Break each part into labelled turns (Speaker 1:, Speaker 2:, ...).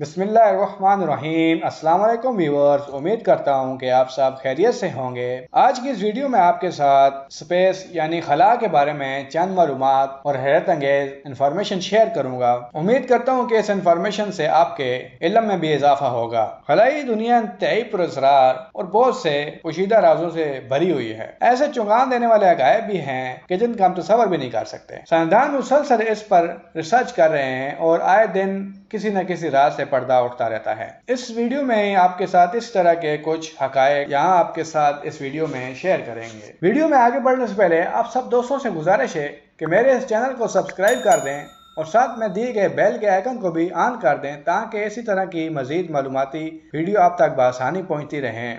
Speaker 1: बिस्मिल्लाहिर्रहमानिर्रहीम। अस्सलाम वालेकुम व्यूअर्स, उम्मीद करता हूँ कि आप सब खैरियत से होंगे। आज की इस वीडियो में आपके साथ स्पेस यानी खला के बारे में चंद मालूमात और हैरत अंगेज इंफॉर्मेशन शेयर करूंगा। उम्मीद करता हूँ कि इस इंफॉर्मेशन से आपके इल्म में भी इजाफा होगा। खलाई दुनिया इंतहाई पुरअसरार और बहुत से पोशीदा राजों से भरी हुई है। ऐसे चौंकाने देने वाले अगायब भी हैं कि जिनका हम तसव्वुर भी नहीं कर सकते। साइंसदान मुसलसल इस पर रिसर्च कर रहे हैं और आए दिन किसी न किसी राज से पर्दा उठता रहता है। इस वीडियो में आपके साथ इस तरह के कुछ हकायक यहाँ आपके साथ इस वीडियो में शेयर करेंगे। वीडियो में आगे बढ़ने से पहले आप सब दोस्तों से गुजारिश है कि मेरे इस चैनल को सब्सक्राइब कर दें और साथ में दिए गए बेल के आइकन को भी ऑन कर दें ताकि इसी तरह की मजीद मालूमाती वीडियो आप तक बआसानी पहुंचती रहें।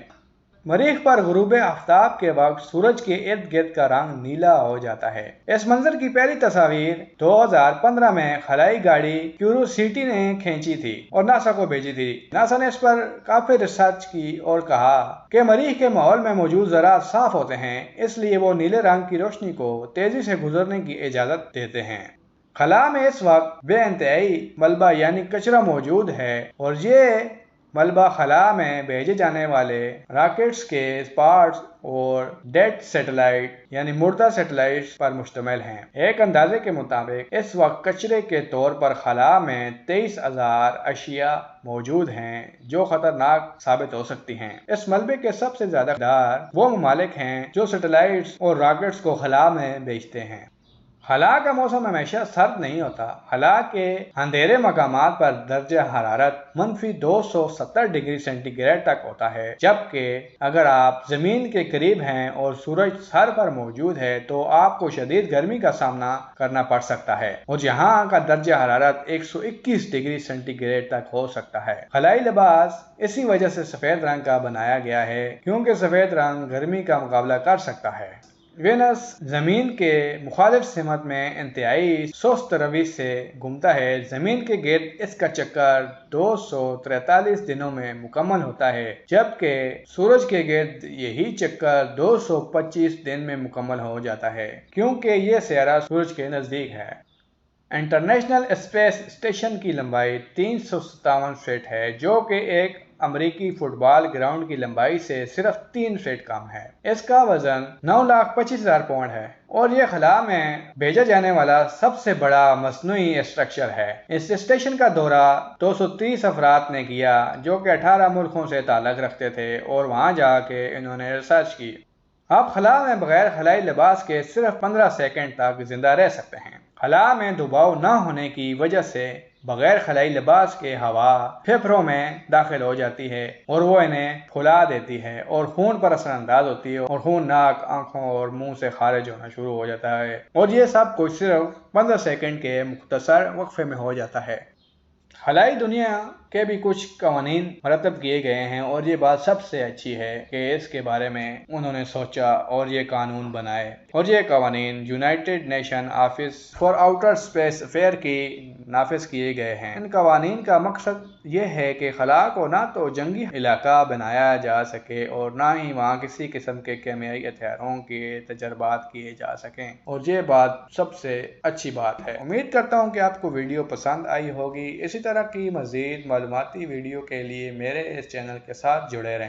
Speaker 1: मरीख पर गुरूब आफ्ताब के वक्त सूरज के इर्द गिर्द का रंग नीला हो जाता है। इस मंजर की पहली तस्वीर 2015 में खलाई गाड़ी क्यूरोसिटी ने खींची थी और नासा को भेजी थी। नासा ने इस पर काफी रिसर्च की और कहा कि मरीख के माहौल में मौजूद ज़रात साफ होते हैं, इसलिए वो नीले रंग की रोशनी को तेजी से गुजरने की इजाजत देते हैं। खला में इस वक्त बेइंतहाई मलबा यानी कचरा मौजूद है और ये मलबा खला में भेजे जाने वाले रॉकेट्स के पार्ट्स और डेड सैटेलाइट यानी मुर्दा सैटेलाइट पर मुश्तमिल हैं। एक अंदाजे के मुताबिक इस वक्त कचरे के तौर पर खला में 23,000 अशिया मौजूद हैं जो खतरनाक साबित हो सकती हैं। इस मलबे के सबसे ज्यादा दार वो ममालिक हैं जो सैटेलाइट्स और रॉकेट्स को खला में भेजते हैं। खला का मौसम हमेशा सर्द नहीं होता। खला के अंधेरे मकामात पर दर्जा हरारत -270 डिग्री सेंटीग्रेड तक होता है, जबकि अगर आप जमीन के करीब हैं और सूरज सर पर मौजूद है तो आपको शदीद गर्मी का सामना करना पड़ सकता है और यहाँ का दर्जा हरारत 121 डिग्री सेंटीग्रेड तक हो सकता है। खलाई लिबास इसी वजह से सफेद रंग का बनाया गया है क्योंकि सफेद रंग गर्मी का मुकाबला कर सकता है। वेनस जमीन के मुखालिफ सिमत में इंतहाई सुस्त रवि से घूमता है। जमीन के गिर्द इसका चक्कर 243 दिनों में मुकम्मल होता है, जबकि सूरज के गिर्द यही चक्कर 225 दिन में मुकम्मल हो जाता है क्योंकि ये सियारा सूरज के नजदीक है। इंटरनेशनल स्पेस स्टेशन की लंबाई 357 फीट है, जो कि एक अमेरिकी फुटबॉल ग्राउंड की लंबाई से सिर्फ 3 फीट कम है। इसका वजन 9,25,000 पाउंड है और यह खला में भेजा जाने वाला सबसे बड़ा मसनूई स्ट्रक्चर है। इस स्टेशन का दौरा 230 अफराद ने किया जो कि 18 मुल्कों से ताल्लुक़ रखते थे और वहां जाके इन्होंने रिसर्च की। आप खला में बगैर खलाई लिबास के सिर्फ 15 सेकंड तक जिंदा रह सकते हैं। खला में दबाव न होने की वजह से बगैर खलाई लिबास के हवा फेफड़ों में दाखिल हो जाती है और वो इन्हें फुला देती है और खून पर असरअंदाज होती है और खून नाक, आंखों और मुंह से खारिज होना शुरू हो जाता है और ये सब कुछ सिर्फ 15 सेकंड के मुख्तसर वक्फे में हो जाता है। खलाई दुनिया के भी कुछ कवानीन मरतब किए गए हैं और ये बात सबसे अच्छी है कि इसके बारे में उन्होंने सोचा और ये कानून बनाए और ये कवानीन United Nation office for outer space affair की नाफिज किए गए हैं। इन कवानीन का मकसद ये है कि खला को ना तो जंगी इलाका बनाया जा सके और ना ही वहाँ किसी किस्म के केमियाई हथियारों के तजर्बात किए जा सकें और ये बात सबसे अच्छी बात है। उम्मीद करता हूँ कि आपको वीडियो पसंद आई होगी। इसी तरह की मज़ीद मालूमाती वीडियो के लिए मेरे इस चैनल के साथ जुड़े रहें।